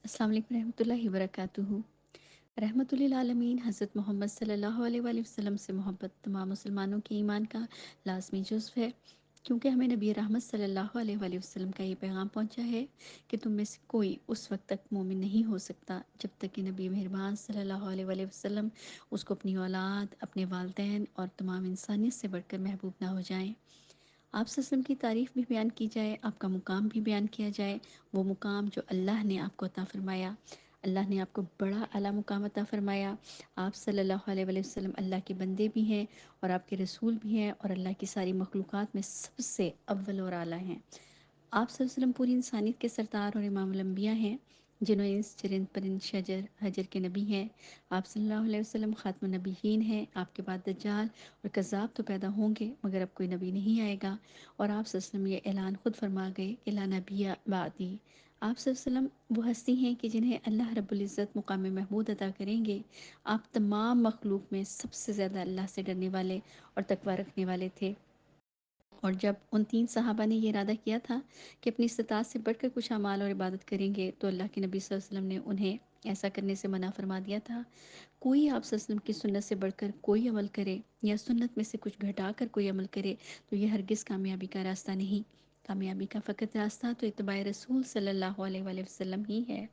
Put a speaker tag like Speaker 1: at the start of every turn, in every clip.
Speaker 1: السلام علیکم رحمۃ اللہ وبرکاتہ۔ رحمت للعالمین حضرت محمد صلی اللہ علیہ وآلہ وسلم سے محبت تمام مسلمانوں کے ایمان کا لازمی جزو ہے، کیونکہ ہمیں نبی رحمت صلی اللہ علیہ وآلہ وسلم کا یہ پیغام پہنچا ہے کہ تم میں سے کوئی اس وقت تک مومن نہیں ہو سکتا جب تک کہ نبی مہربان صلی اللہ علیہ وآلہ وسلم اس کو اپنی اولاد، اپنے والدین اور تمام انسانیت سے بڑھ کر محبوب نہ ہو جائیں۔ آپ صلی اللہ علیہ وسلم کی تعریف بھی بیان کی جائے، آپ کا مقام بھی بیان کیا جائے، وہ مقام جو اللہ نے آپ کو عطا فرمایا۔ اللہ نے آپ کو بڑا اعلیٰ مقام عطا فرمایا۔ آپ صلی اللہ علیہ وآلہ وسلم اللہ کے بندے بھی ہیں اور آپ کے رسول بھی ہیں، اور اللہ کی ساری مخلوقات میں سب سے اول اور اعلیٰ ہیں۔ آپ صلی اللہ علیہ وسلم پوری انسانیت کے سردار اور امام الانبیاء ہیں، جنوں انس، چرند، پرند، شجر، حجر کے نبی ہیں۔ آپ صلی اللہ علیہ وسلم خاتم النبیین ہیں۔ آپ کے بعد دجال اور کذاب تو پیدا ہوں گے، مگر اب کوئی نبی نہیں آئے گا۔ اور آپ صلی اللہ علیہ وسلم یہ اعلان خود فرما گئے کہ لا نبی بعدی۔ آپ صلی اللہ علیہ وسلم وہ ہستی ہیں کہ جنہیں اللہ رب العزت مقام محمود عطا کریں گے۔ آپ تمام مخلوق میں سب سے زیادہ اللہ سے ڈرنے والے اور تقوی رکھنے والے تھے۔ اور جب ان تین صحابہ نے یہ ارادہ کیا تھا کہ اپنی استطاعت سے بڑھ کر کچھ اعمال اور عبادت کریں گے، تو اللہ کے نبی صلی اللہ علیہ وسلم نے انہیں ایسا کرنے سے منع فرما دیا تھا۔ کوئی آپ صلی اللہ علیہ وسلم کی سنت سے بڑھ کر کوئی عمل کرے یا سنت میں سے کچھ گھٹا کر کوئی عمل کرے تو یہ ہرگز کامیابی کا راستہ نہیں۔ کامیابی کا فقط راستہ تو اتباع رسول صلی اللہ علیہ وآلہ وسلم ہی ہے۔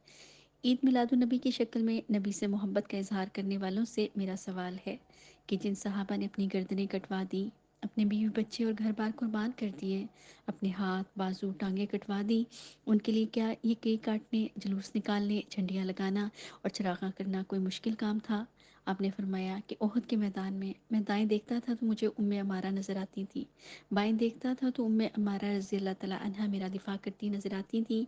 Speaker 1: عید میلاد النبی کی شکل میں نبی سے محبت کا اظہار کرنے والوں سے میرا سوال ہے کہ جن صحابہ نے اپنی گردنیں کٹوا دیں، اپنے بیوی بچے اور گھر بار قربان کر دیے، اپنے ہاتھ، بازو، ٹانگیں کٹوا دیں، ان کے لیے کیا یہ کیک کاٹنے، جلوس نکالنے، جھنڈیاں لگانا اور چراغاں کرنا کوئی مشکل کام تھا؟ آپ نے فرمایا کہ احد کے میدان میں دائیں دیکھتا تھا تو مجھے عمارہ نظر آتی تھی، بائیں دیکھتا تھا تو عمارہ رضی اللہ تعالیٰ عنہا میرا دفاع کرتی نظر آتی تھی۔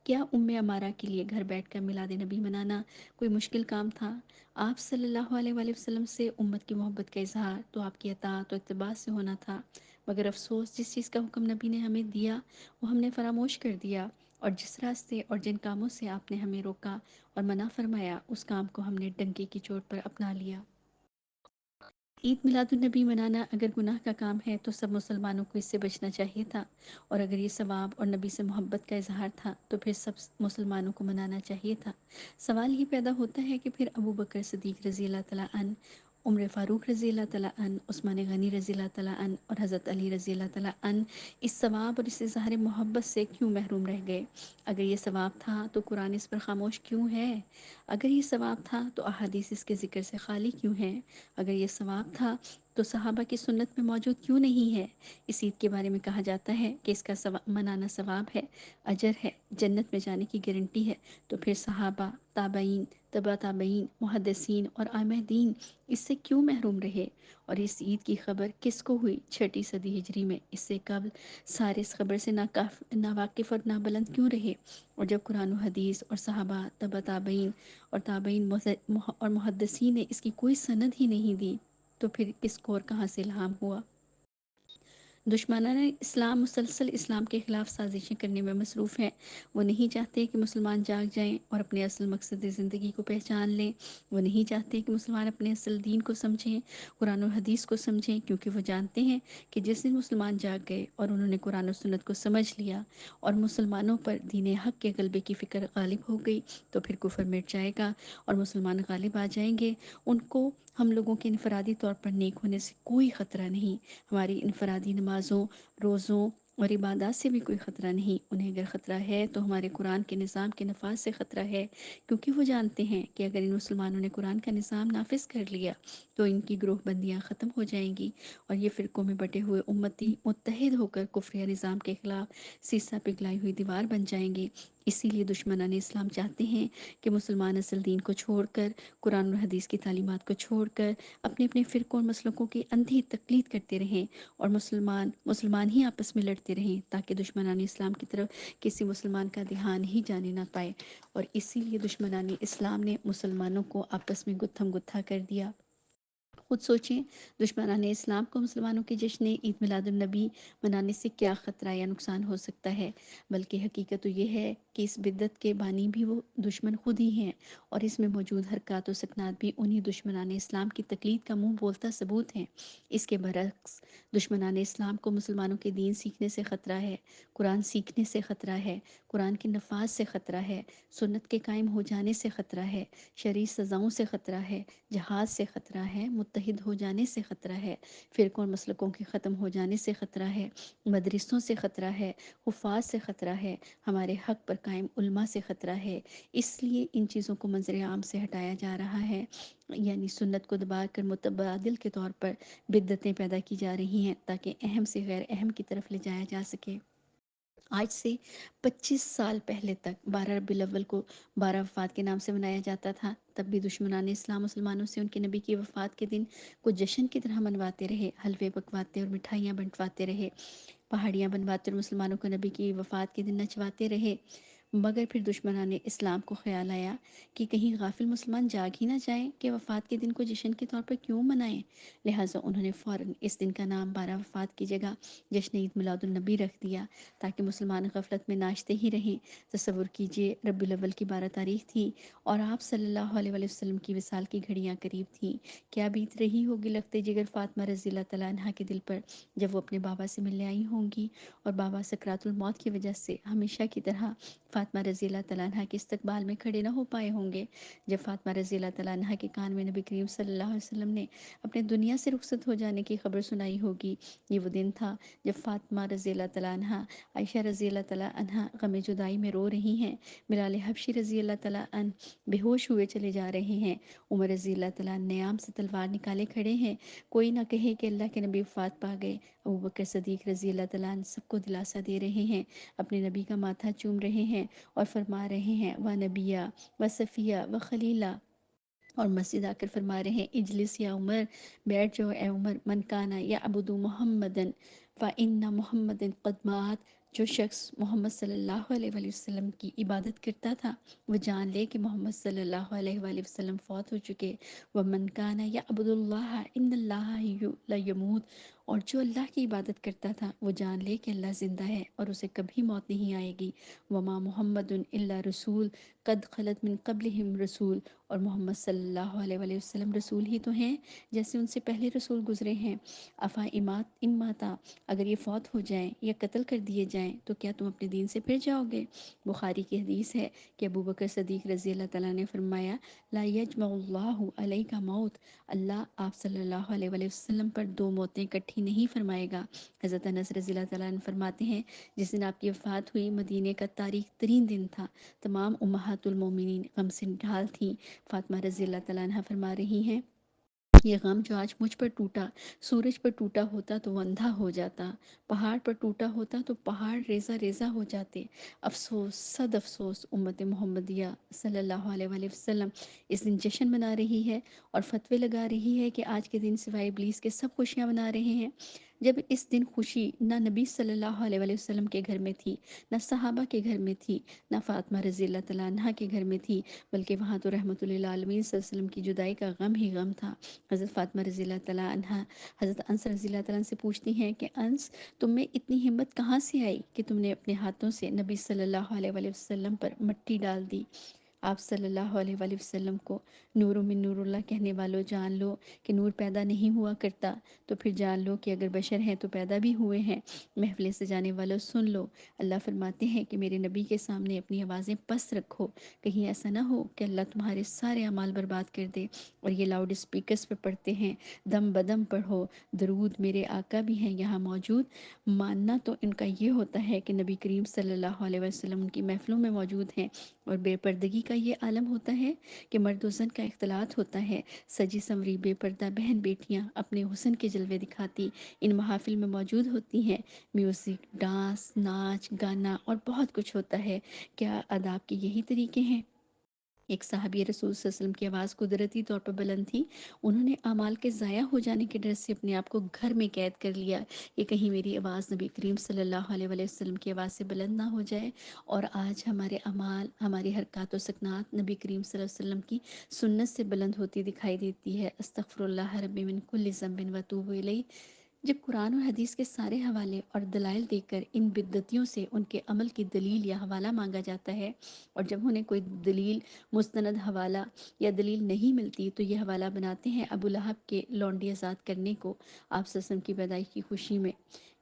Speaker 1: کیا عمارہ کے لیے گھر بیٹھ کر میلاد نبی منانا کوئی مشکل کام تھا؟ آپ صلی اللہ علیہ وآلہ وسلم سے امت کی محبت کا اظہار تو آپ کی اطاعت و اتباع سے ہونا تھا، مگر افسوس جس چیز کا حکم نبی نے ہمیں دیا وہ ہم نے فراموش کر دیا، اور جس راستے اور جن کاموں سے آپ نے ہمیں روکا اور منع فرمایا اس کام کو ہم نے ڈنکے کی چوٹ پر اپنا لیا۔ عید میلاد النبی منانا اگر گناہ کا کام ہے تو سب مسلمانوں کو اس سے بچنا چاہیے تھا، اور اگر یہ ثواب اور نبی سے محبت کا اظہار تھا تو پھر سب مسلمانوں کو منانا چاہیے تھا۔ سوال یہ پیدا ہوتا ہے کہ پھر ابو بکر صدیق رضی اللہ تعالیٰ عنہ، عمر فاروق رضی اللہ تعالیٰ عنہ، عثمان غنی رضی اللہ تعالیٰ عنہ اور حضرت علی رضی اللہ تعالیٰ عنہ اس ثواب اور اس اظہار محبت سے کیوں محروم رہ گئے؟ اگر یہ ثواب تھا تو قرآن اس پر خاموش کیوں ہے؟ اگر یہ ثواب تھا تو احادیث اس کے ذکر سے خالی کیوں ہیں؟ اگر یہ ثواب تھا تو صحابہ کی سنت میں موجود کیوں نہیں ہے؟ اس عید کے بارے میں کہا جاتا ہے کہ اس کا منانا ثواب ہے، اجر ہے، جنت میں جانے کی گارنٹی ہے، تو پھر صحابہ، تابعین، تبع تابعین، محدثین اور عامہ دین اس سے کیوں محروم رہے؟ اور اس عید کی خبر کس کو ہوئی 6 صدی ہجری میں؟ اس سے قبل سارے اس خبر سے ناواقف اور نابلند کیوں رہے؟ اور جب قرآن و حدیث اور صحابہ، تبع تابعین اور تابعین اور محدثین نے اس کی کوئی سند ہی نہیں دی تو پھر کس کو اور کہاں سے الہام ہوا؟ دشمنان اسلام مسلسل اسلام کے خلاف سازشیں کرنے میں مصروف ہیں۔ وہ نہیں چاہتے کہ مسلمان جاگ جائیں اور اپنے اصل مقصد زندگی کو پہچان لیں۔ وہ نہیں چاہتے کہ مسلمان اپنے اصل دین کو سمجھیں، قرآن و حدیث کو سمجھیں، کیونکہ وہ جانتے ہیں کہ جس دن مسلمان جاگ گئے اور انہوں نے قرآن و سنت کو سمجھ لیا اور مسلمانوں پر دین حق کے غلبے کی فکر غالب ہو گئی تو پھر کفر مٹ جائے گا اور مسلمان غالب آ جائیں گے۔ ان کو ہم لوگوں کے انفرادی طور پر نیک ہونے سے کوئی خطرہ نہیں، ہماری انفرادی نمازوں، روزوں اور عبادات سے بھی کوئی خطرہ نہیں۔ انہیں اگر خطرہ ہے تو ہمارے قرآن کے نظام کے نفاذ سے خطرہ ہے، کیونکہ وہ جانتے ہیں کہ اگر ان مسلمانوں نے قرآن کا نظام نافذ کر لیا تو ان کی گروہ بندیاں ختم ہو جائیں گی اور یہ فرقوں میں بٹے ہوئے امتی متحد ہو کر کفریہ نظام کے خلاف سیسہ پگھلائی ہوئی دیوار بن جائیں گے۔ اسی لیے دشمنان اسلام چاہتے ہیں کہ مسلمان اصل دین کو چھوڑ کر، قرآن و حدیث کی تعلیمات کو چھوڑ کر اپنے اپنے فرقوں اور مسلکوں کی اندھی تقلید کرتے رہیں اور مسلمان ہی آپس میں لڑتے رہیں، تاکہ دشمنان اسلام کی طرف کسی مسلمان کا دھیان ہی جانے نہ پائے، اور اسی لیے دشمنان اسلام نے مسلمانوں کو آپس میں گتھم گتھا کر دیا۔ خود سوچیں، دشمنان اسلام کو مسلمانوں کے جشن عید میلاد النبی منانے سے کیا خطرہ یا نقصان ہو سکتا ہے؟ بلکہ حقیقت تو یہ ہے کہ اس بدعت کے بانی بھی وہ دشمن خود ہی ہیں، اور اس میں موجود حرکات و سکنات بھی انہی دشمنان اسلام کی تقلید کا منہ بولتا ثبوت ہیں۔ اس کے برعکس دشمنان اسلام کو مسلمانوں کے دین سیکھنے سے خطرہ ہے، قرآن سیکھنے سے خطرہ ہے، قرآن کے نفاذ سے خطرہ ہے، سنت کے قائم ہو جانے سے خطرہ ہے، شرعی سزاؤں سے خطرہ ہے، جہاد سے خطرہ ہے، متحد ہو جانے سے خطرہ ہے، فرقوں اور مسلکوں کے ختم ہو جانے سے خطرہ ہے، مدرسوں سے خطرہ ہے، حفاظ سے خطرہ ہے، ہمارے حق پر قائم علماء سے خطرہ ہے۔ اس لیے ان چیزوں کو منظر عام سے ہٹایا جا رہا ہے، یعنی سنت کو دبا کر متبادل کے طور پر بدعتیں پیدا کی جا رہی ہیں تاکہ اہم سے غیر اہم کی طرف لے جایا جا سکے۔ آج سے 25 سال پہلے تک 12 ربیع الاول کو 12 وفات کے نام سے منایا جاتا تھا، تب بھی دشمنان اسلام مسلمانوں سے ان کے نبی کی وفات کے دن کو جشن کی طرح منواتے رہے، حلوے پکواتے اور مٹھائیاں بنٹواتے رہے، پہاڑیاں بنواتے اور مسلمانوں کو نبی کی وفات کے دن نچواتے رہے۔ مگر پھر دشمنان اسلام کو خیال آیا کہ کہیں غافل مسلمان جاگ ہی نہ جائیں کہ وفات کے دن کو جشن کے طور پر کیوں منائیں، لہٰذا انہوں نے فوراً اس دن کا نام 12 وفات کی جگہ جشن عید میلاد النبی رکھ دیا تاکہ مسلمان غفلت میں ناشتے ہی رہیں۔ تصور کیجئے، ربیع الاول کی 12 تاریخ تھی اور آپ صلی اللہ علیہ وآلہ وسلم کی وصال کی گھڑیاں قریب تھیں۔ کیا بیت رہی ہوگی لخت جگر فاطمہ رضی اللہ تعالیٰ عنہا کے دل پر جب وہ اپنے بابا سے ملنے آئی ہوں گی اور بابا سکرات الموت کی وجہ سے ہمیشہ کی طرح فاطمہ رضی اللہ تعالیٰ عنہا کے استقبال میں کھڑے نہ ہو پائے ہوں گے۔ جب فاطمہ رضی اللہ تعالیٰ عنہا کے کان میں نبی کریم صلی اللہ علیہ وسلم نے اپنے دنیا سے رخصت ہو جانے کی خبر سنائی ہوگی۔ یہ وہ دن تھا جب فاطمہ رضی اللہ تعالیٰ عنہا، عائشہ رضی اللہ تعالیٰ عنہا غم جدائی میں رو رہی ہیں، بلال حبشی رضی اللہ تعالیٰ عنہ بے ہوش ہوئے چلے جا رہے ہیں، عمر رضی اللہ تعالیٰ عنہ نیام سے تلوار نکالے کھڑے ہیں، کوئی نہ کہے کہ اللہ کے نبی وفات پا گئے، ابوبکر صدیق رضی اللہ تعالیٰ عنہ سب کو دلاسا دے رہے ہیں، اپنے نبی کا ماتھا چوم رہے ہیں اور فرما رہے ہیں و نبیہ و صفیہ و خلیلہ، اور مسجد آ کر فرما رہے ہیں اجلس یا عمر، بیٹھ جاؤ اے عمر، من کانا یعبد محمدن فإن محمد قد مات، جو شخص محمد صلی اللہ علیہ وآلہ وسلم کی عبادت کرتا تھا وہ جان لے کہ محمد صلی اللہ علیہ وآلہ وسلم فوت ہو چکے، ومن کان یعبد اللہ ان اللہ حی لا یموت، اور جو اللہ کی عبادت کرتا تھا وہ جان لے کہ اللہ زندہ ہے اور اسے کبھی موت نہیں آئے گی، وما محمد الا رسول قد خلت من قبلہم رسول، اور محمد صلی اللہ علیہ وآلہ وسلم رسول ہی تو ہیں جیسے ان سے پہلے رسول گزرے ہیں۔ افا اماتا، اگر یہ فوت ہو جائیں یا قتل کر دیے جائیں تو کیا تم اپنے دین سے پھر جاؤ گے؟ بخاری کی حدیث ہے کہ ابو بکر صدیق رضی اللہ تعالیٰ نے فرمایا لا یجمع اللہ علیک موت، اللہ آپ صلی اللہ علیہ وآلہ وسلم پر دو موتیں اکٹھی نہیں فرمائے گا۔ حضرت انس رضی اللہ تعالیٰ عنہ فرماتے ہیں جس دن آپ کی وفات ہوئی مدینے کا تاریک ترین دن تھا، تمام امہات المومنین غم سے نڈھال تھیں۔ فاطمہ رضی اللہ تعالیٰ عنہ فرما رہی ہیں یہ غم جو آج مجھ پر ٹوٹا، سورج پر ٹوٹا ہوتا تو وہ اندھا ہو جاتا، پہاڑ پر ٹوٹا ہوتا تو پہاڑ ریزہ ریزہ ہو جاتے، افسوس صد افسوس امت محمدیہ صلی اللہ علیہ وآلہ وسلم اس دن جشن منا رہی ہے اور فتوے لگا رہی ہے کہ آج کے دن سوائے ابلیس کے سب خوشیاں منا رہے ہیں، جب اس دن خوشی نہ نبی صلی اللہ علیہ وآلہ وسلم کے گھر میں تھی، نہ صحابہ کے گھر میں تھی، نہ فاطمہ رضی اللہ تعالیٰ عنہا کے گھر میں تھی، بلکہ وہاں تو رحمت للعالمین صلی اللہ علیہ وسلم کی جدائی کا غم ہی غم تھا۔ حضرت فاطمہ رضی اللہ تعالیٰ عنہا حضرت انس رضی اللہ تعالیٰ عنہ سے پوچھتی ہیں کہ انس، تم میں اتنی ہمت کہاں سے آئی کہ تم نے اپنے ہاتھوں سے نبی صلی اللہ علیہ وآلہ وسلم پر مٹی ڈال دی؟ آپ صلی اللہ علیہ وآلہ وسلم کو نور من نور اللہ کہنے والوں جان لو کہ نور پیدا نہیں ہوا کرتا، تو پھر جان لو کہ اگر بشر ہیں تو پیدا بھی ہوئے ہیں۔ محفلیں سجانے والوں سن لو، اللہ فرماتے ہیں کہ میرے نبی کے سامنے اپنی آوازیں پست رکھو، کہیں ایسا نہ ہو کہ اللہ تمہارے سارے اعمال برباد کر دے، اور یہ لاؤڈ اسپیکرز پہ پڑھتے ہیں دم بدم پڑھو درود میرے آقا بھی ہیں یہاں موجود۔ ماننا تو ان کا یہ ہوتا ہے کہ نبی کریم صلی اللہ علیہ وسلم ان کی محفلوں میں موجود ہیں، اور بے پردگی کا یہ عالم ہوتا ہے کہ مرد و زن کا اختلاط ہوتا ہے، سجی سنوری بے پردہ بہن بیٹیاں اپنے حسن کے جلوے دکھاتی ان محافل میں موجود ہوتی ہیں، میوزک، ڈانس، ناچ، گانا اور بہت کچھ ہوتا ہے۔ کیا آداب کے یہی طریقے ہیں؟ ایک صحابی رسول صلی اللہ علیہ وسلم کی آواز قدرتی طور پر بلند تھی. انہوں نے اعمال کے ضائع ہو جانے کے ڈر سے اپنے آپ کو گھر میں قید کر لیا کہ کہیں میری آواز نبی کریم صلی اللہ علیہ وآلہ وسلم کی آواز سے بلند نہ ہو جائے. اور آج ہمارے اعمال، ہماری حرکات و سکنات نبی کریم صلی اللہ علیہ وسلم کی سنت سے بلند ہوتی دکھائی دیتی ہے. استغفر اللہ ربی من کل ذنب واتوب الیہ. جب قرآن اور حدیث کے سارے حوالے اور دلائل دے کر ان بدعتیوں سے ان کے عمل کی دلیل یا حوالہ مانگا جاتا ہے، اور جب انہیں کوئی دلیل، مستند حوالہ یا دلیل نہیں ملتی، تو یہ حوالہ بناتے ہیں ابو لہب کے لونڈی آزاد کرنے کو آپ صلی اللہ علیہ وسلم کی پیدائش کی خوشی میں.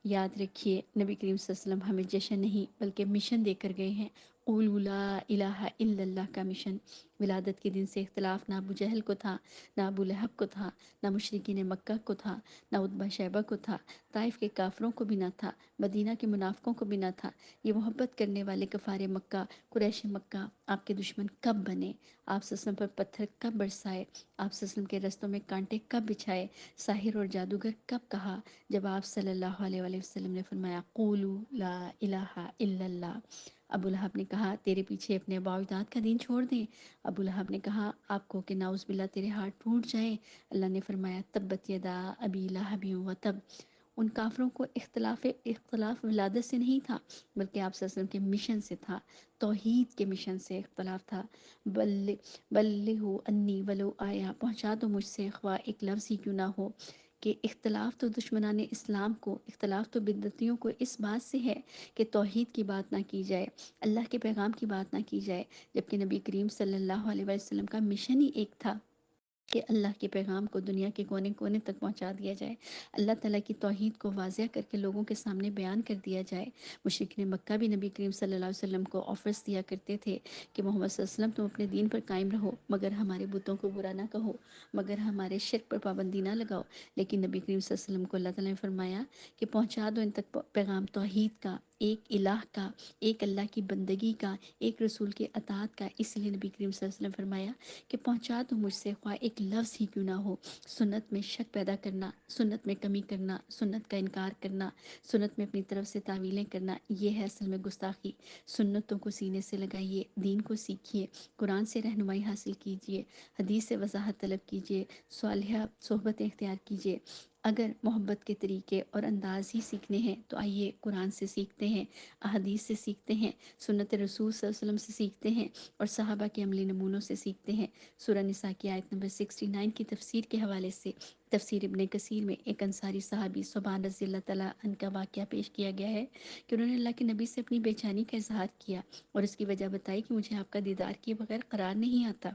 Speaker 1: یاد رکھیے، نبی کریم صلی اللہ علیہ وسلم ہمیں جشن نہیں بلکہ مشن دے کر گئے ہیں. قولوا لا الہ الا اللہ کا مشن. ولادت کے دن سے اختلاف نہ ابو جہل کو تھا، نہ ابو لہب کو تھا، نہ مشرکین مکہ کو تھا، نہ عتبہ شیبہ کو تھا، طائف کے کافروں کو بھی نہ تھا، مدینہ کے منافقوں کو بھی نہ تھا. یہ محبت کرنے والے کفار مکہ، قریش مکہ آپ کے دشمن کب بنے؟ آپ صلی اللہ علیہ وسلم پر پتھر کب برسائے؟ آپ صلی اللہ علیہ وسلم کے رستوں میں کانٹے کب بچھائے؟ ساحر اور جادوگر کب کہا؟ جب آپ صلی اللہ علیہ وآلہ وسلم نے فرمایا قولوا لا الہ الا اللہ. ابو لہب نے کہا تیرے پیچھے اپنے آباء و اجداد کا دین چھوڑ دیں. ابو لہب نے کہا آپ کو کہ نعوذ باللہ تیرے ہاتھ ٹوٹ جائیں. اللہ نے فرمایا تبت یدا ابی لہب و تب. ان کافروں کو اختلاف ولادت سے نہیں تھا، بلکہ آپ صلی اللہ علیہ وسلم کے مشن سے تھا، توحید کے مشن سے اختلاف تھا. بلغوا انی ولو آیا، پہنچا دو مجھ سے خواہ ایک لفظ ہی کیوں نہ ہو. کہ اختلاف تو دشمنان اسلام کو، اختلاف تو بدعتیوں کو اس بات سے ہے کہ توحید کی بات نہ کی جائے، اللہ کے پیغام کی بات نہ کی جائے، جبکہ نبی کریم صلی اللہ علیہ وسلم کا مشن ہی ایک تھا کہ اللہ کے پیغام کو دنیا کے کونے کونے تک پہنچا دیا جائے، اللہ تعالیٰ کی توحید کو واضح کر کے لوگوں کے سامنے بیان کر دیا جائے. مشرکین مکہ بھی نبی کریم صلی اللہ علیہ وسلم کو آفرز دیا کرتے تھے کہ محمد صلی اللہ علیہ وسلم تم اپنے دین پر قائم رہو، مگر ہمارے بتوں کو برا نہ کہو، مگر ہمارے شرک پر پابندی نہ لگاؤ. لیکن نبی کریم صلی اللہ علیہ وسلم کو اللہ تعالیٰ نے فرمایا کہ پہنچا دو ان تک پیغام توحید کا، ایک الہ کا، ایک اللہ کی بندگی کا، ایک رسول کے اطاعت کا. اس لیے نبی کریم صلی اللہ علیہ وسلم فرمایا کہ پہنچا دو مجھ سے خواہ ایک لفظ ہی کیوں نہ ہو. سنت میں شک پیدا کرنا، سنت میں کمی کرنا، سنت کا انکار کرنا، سنت میں اپنی طرف سے تعویلیں کرنا، یہ ہے اصل میں گستاخی. سنتوں کو سینے سے لگائیے، دین کو سیکھیے، قرآن سے رہنمائی حاصل کیجیے، حدیث سے وضاحت طلب کیجیے، صالحہ صحبتیں اختیار کیجیے. اگر محبت کے طریقے اور انداز ہی سیکھنے ہیں تو آئیے قرآن سے سیکھتے ہیں، احادیث سے سیکھتے ہیں، سنت رسول صلی اللہ علیہ وسلم سے سیکھتے ہیں، اور صحابہ کے عملی نمونوں سے سیکھتے ہیں. سورہ نساء کی آیت نمبر 69 کی تفسیر کے حوالے سے تفسیر ابن کثیر میں ایک انصاری صحابی صبان رضی اللہ تعالیٰ عنہ کا واقعہ پیش کیا گیا ہے کہ انہوں نے اللہ کے نبی سے اپنی بے چینی کا اظہار کیا اور اس کی وجہ بتائی کہ مجھے آپ کا دیدار کیے بغیر قرار نہیں آتا.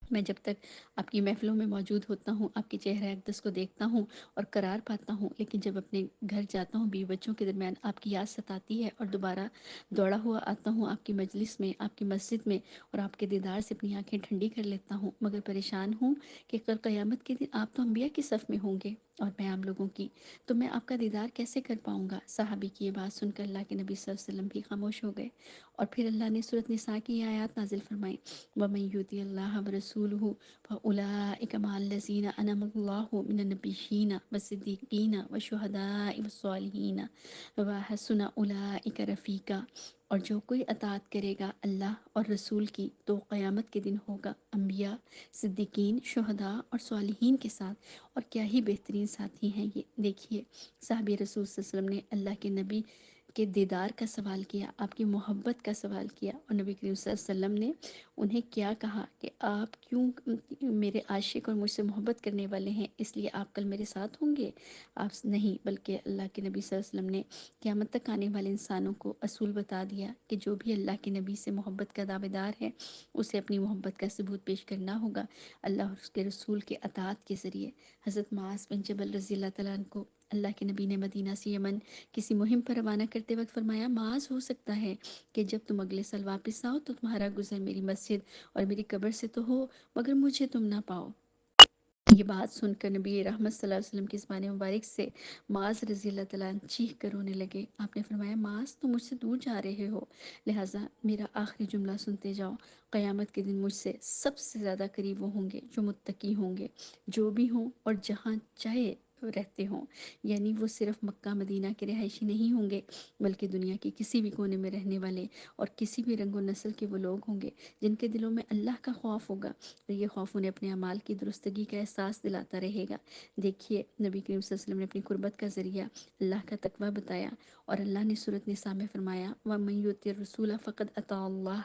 Speaker 1: میں جب تک آپ کی محفلوں میں موجود ہوتا ہوں، آپ کے چہرہ اقدس کو دیکھتا ہوں اور قرار پاتا ہوں، لیکن جب اپنے گھر جاتا ہوں بیوی بچوں کے درمیان آپ کی یاد ستاتی ہے اور دوبارہ دوڑا ہوا آتا ہوں آپ کی مجلس میں، آپ کی مسجد میں، اور آپ کے دیدار سے اپنی آنکھیں ٹھنڈی کر لیتا ہوں، مگر پریشان ہوں کہ کل قیامت کے دن آپ تو انبیاء کی صف میں ہوں گے اور میں عام لوگوں کی، تو میں آپ کا دیدار کیسے کر پاؤں گا. صحابی کی یہ بات سن کر اللہ کے نبی صلی اللہ علیہ وسلم بھی خاموش ہو گئے، اور پھر اللہ نے سورۃ نساء کی یہ آیات نازل فرمائیں وَمَن يُطِعِ اللَّهَ وَرَسُولَهُ فَأُولَٰئِكَ مَعَ الَّذِينَ أَنْعَمَ اللَّهُ مِنَ النَّبِيِّينَ وَالصِّدِّيقِينَ وَالشُّهَدَاءِ وَالصَّالِحِينَ وَحَسُنَ أُولَٰئِكَ رَفِیقًا. اور جو کوئی اطاعت کرے گا اللہ اور رسول کی تو قیامت کے دن ہوگا انبیاء، صدیقین، شہداء اور صالحین کے ساتھ. اور کیا ہی بہترین ساتھی ہیں یہ. دیکھیے صحابی رسول صلی اللہ علیہ وسلم نے اللہ کے نبی کے دیدار کا سوال کیا، آپ کی محبت کا سوال کیا، اور نبی کریم صلی اللہ علیہ وسلم نے انہیں کیا کہا کہ آپ کیوں میرے عاشق اور مجھ سے محبت کرنے والے ہیں اس لیے آپ کل میرے ساتھ ہوں گے. آپ نہیں، بلکہ اللہ کے نبی صلی اللہ علیہ وسلم نے قیامت تک آنے والے انسانوں کو اصول بتا دیا کہ جو بھی اللہ کے نبی سے محبت کا دعوے دار ہے اسے اپنی محبت کا ثبوت پیش کرنا ہوگا اللہ اور اس کے رسول کے اطاعت کے ذریعے. حضرت معاذ بن جبل رضی اللہ تعالیٰ عنہ کو اللہ کے نبی نے مدینہ سے یمن کسی مہم پر روانہ کرتے وقت فرمایا معاذ ہو سکتا ہے کہ جب تم اگلے سال واپس آؤ تو تمہارا گزر میری مسجد اور میری قبر سے تو ہو مگر مجھے تم نہ پاؤ. یہ بات سن کر نبی رحمت صلی اللہ علیہ وسلم کی زبان مبارک سے معاذ رضی اللہ تعالیٰ عنہ چیخ کر رونے لگے. آپ نے فرمایا معاذ تم مجھ سے دور جا رہے ہو، لہٰذا میرا آخری جملہ سنتے جاؤ. قیامت کے دن مجھ سے سب سے زیادہ قریب وہ ہوں گے جو متقی ہوں گے، جو بھی ہوں اور جہاں چاہے رہتے ہوں، یعنی وہ صرف مکہ مدینہ کے رہائشی نہیں ہوں گے، بلکہ دنیا کے کسی بھی کونے میں رہنے والے اور کسی بھی رنگ و نسل کے وہ لوگ ہوں گے جن کے دلوں میں اللہ کا خوف ہوگا، اور یہ خوف انہیں اپنے اعمال کی درستگی کا احساس دلاتا رہے گا۔ دیکھیے نبی کریم صلی اللہ علیہ وسلم نے اپنی قربت کا ذریعہ اللہ کا تقوی بتایا، اور اللہ نے سورۃ نساء میں فرمایا وَمَن يُطِعِ الرَّسُولَ فَقَدْ أَطَاعَ اللَّهَ،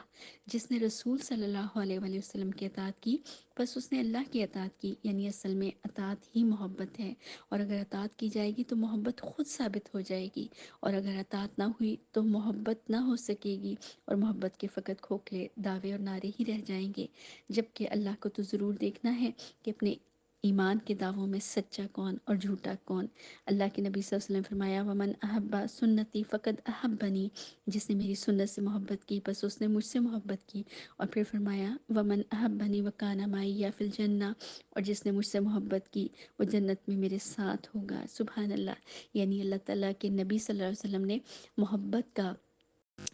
Speaker 1: جس نے رسول صلی اللہ علیہ وآلہ وسلم کی اطاعت کی بس اس نے اللہ کی اطاعت کی، یعنی اصل میں اطاعت ہی محبت ہے، اور اگر اطاعت کی جائے گی تو محبت خود ثابت ہو جائے گی، اور اگر اطاعت نہ ہوئی تو محبت نہ ہو سکے گی، اور محبت کے فقط کھوکھلے دعوے اور نعرے ہی رہ جائیں گے۔ جبکہ اللہ کو تو ضرور دیکھنا ہے کہ اپنے ایمان کے دعووں میں سچا کون اور جھوٹا کون۔ اللہ کے نبی صلی اللہ علیہ وسلم نے فرمایا وَمَنْ أَحَبَّ سُنَّتِي فَقَدْ أَحَبَّنِي، جس نے میری سنت سے محبت کی بس اس نے مجھ سے محبت کی، اور پھر فرمایا وَمَنْ أَحَبَّنِي وَكَانَ مَعِيَ فِي الْجَنَّةِ، اور جس نے مجھ سے محبت کی وہ جنت میں میرے ساتھ ہوگا۔ سبحان اللہ، یعنی اللہ تعالیٰ کے نبی صلی اللہ علیہ وسلم نے محبت کا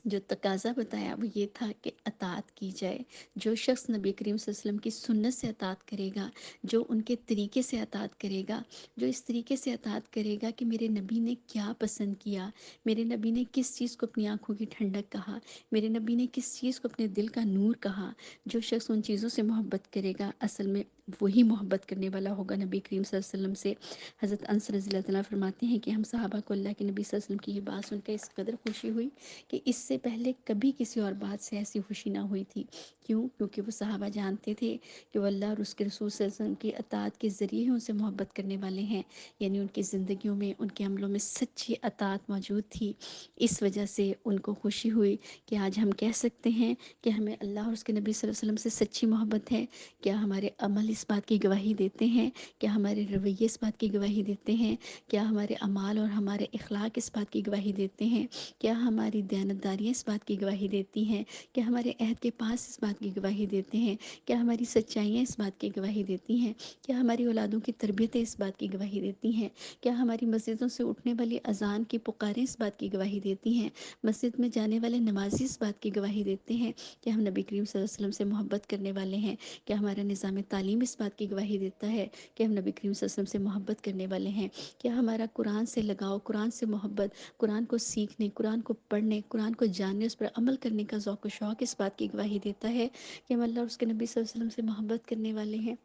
Speaker 1: جو تقاضا بتایا وہ یہ تھا کہ اطاعت کی جائے۔ جو شخص نبی کریم صلی اللہ علیہ وسلم کی سنت سے اطاعت کرے گا، جو ان کے طریقے سے اطاعت کرے گا، جو اس طریقے سے اطاعت کرے گا کہ میرے نبی نے کیا پسند کیا، میرے نبی نے کس چیز کو اپنی آنکھوں کی ٹھنڈک کہا، میرے نبی نے کس چیز کو اپنے دل کا نور کہا، جو شخص ان چیزوں سے محبت کرے گا اصل میں وہی محبت کرنے والا ہوگا نبی کریم صلی اللہ علیہ وسلم سے۔ حضرت انس رضی اللہ تعالیٰ فرماتے ہیں کہ ہم صحابہ کو اللہ کے نبی صلی اللہ علیہ وسلم کی یہ بات سن کر اس قدر خوشی ہوئی کہ اس سے پہلے کبھی کسی اور بات سے ایسی خوشی نہ ہوئی تھی۔ کیوں؟ کیونکہ وہ صحابہ جانتے تھے کہ وہ اللہ اور اس کے رسول صلی اللہ علیہ وسلم کی اطاعت کے ذریعے ہی ان سے محبت کرنے والے ہیں، یعنی ان کی زندگیوں میں ان کے عملوں میں سچی اطاعت موجود تھی۔ اس وجہ سے ان کو خوشی ہوئی کہ آج ہم کہہ سکتے ہیں کہ ہمیں اللہ اور اس کے نبی صلی اللہ علیہ وسلم سے سچی محبت ہے۔ کیا ہمارے عمل اس بات کی گواہی دیتے ہیں؟ کیا ہمارے رویے اس بات کی گواہی دیتے ہیں؟ کیا ہمارے اعمال اور ہمارے اخلاق اس بات کی گواہی دیتے ہیں؟ کیا ہماری دیانتداریاں اس بات کی گواہی دیتی ہیں؟ کیا ہمارے عہد کے پاس اس بات کی گواہی دیتے ہیں؟ کیا ہماری سچائیاں اس بات کی گواہی دیتی ہیں؟ کیا ہماری اولادوں کی تربیتیں اس بات کی گواہی دیتی ہیں؟ کیا ہماری مسجدوں سے اٹھنے والی اذان کی پکاریں اس بات کی گواہی دیتی ہیں؟ مسجد میں جانے والے نمازی اس بات کی گواہی دیتے ہیں کہ ہم نبی کریم صلی اللہ علیہ وسلم سے محبت کرنے والے ہیں؟ کیا ہمارا نظام تعلیم اس بات کی گواہی دیتا ہے کہ ہم نبی کریم صلی اللہ علیہ وسلم سے محبت کرنے والے ہیں؟ کیا ہمارا قرآن سے لگاؤ، قرآن سے محبت، قرآن کو سیکھنے، قرآن کو پڑھنے، قرآن کو جاننے، اس پر عمل کرنے کا ذوق و شوق اس بات کی گواہی دیتا ہے کہ ہم اللہ اور اس کے نبی صلی اللہ علیہ وسلم سے محبت کرنے والے ہیں؟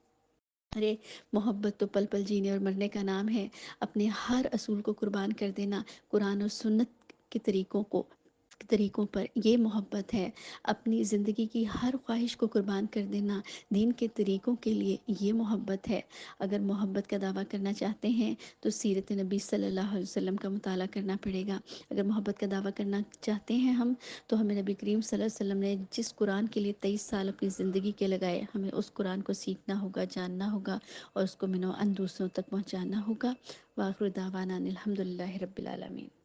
Speaker 1: ارے محبت تو پل پل جینے اور مرنے کا نام ہے۔ اپنے ہر اصول کو قربان کر دینا قرآن اور سنت کے طریقوں پر، یہ محبت ہے۔ اپنی زندگی کی ہر خواہش کو قربان کر دینا دین کے طریقوں کے لیے، یہ محبت ہے۔ اگر محبت کا دعویٰ کرنا چاہتے ہیں تو سیرت نبی صلی اللہ علیہ وسلم کا مطالعہ کرنا پڑے گا۔ اگر محبت کا دعویٰ کرنا چاہتے ہیں ہم تو ہمیں نبی کریم صلی اللہ علیہ وسلم نے جس قرآن کے لیے 23 سال اپنی زندگی کے لگائے، ہمیں اس قرآن کو سیکھنا ہوگا، جاننا ہوگا، اور اس کو منو ان دوسروں تک پہنچانا ہوگا۔ وآخر دعوانا ان الحمد للہ رب العالمین۔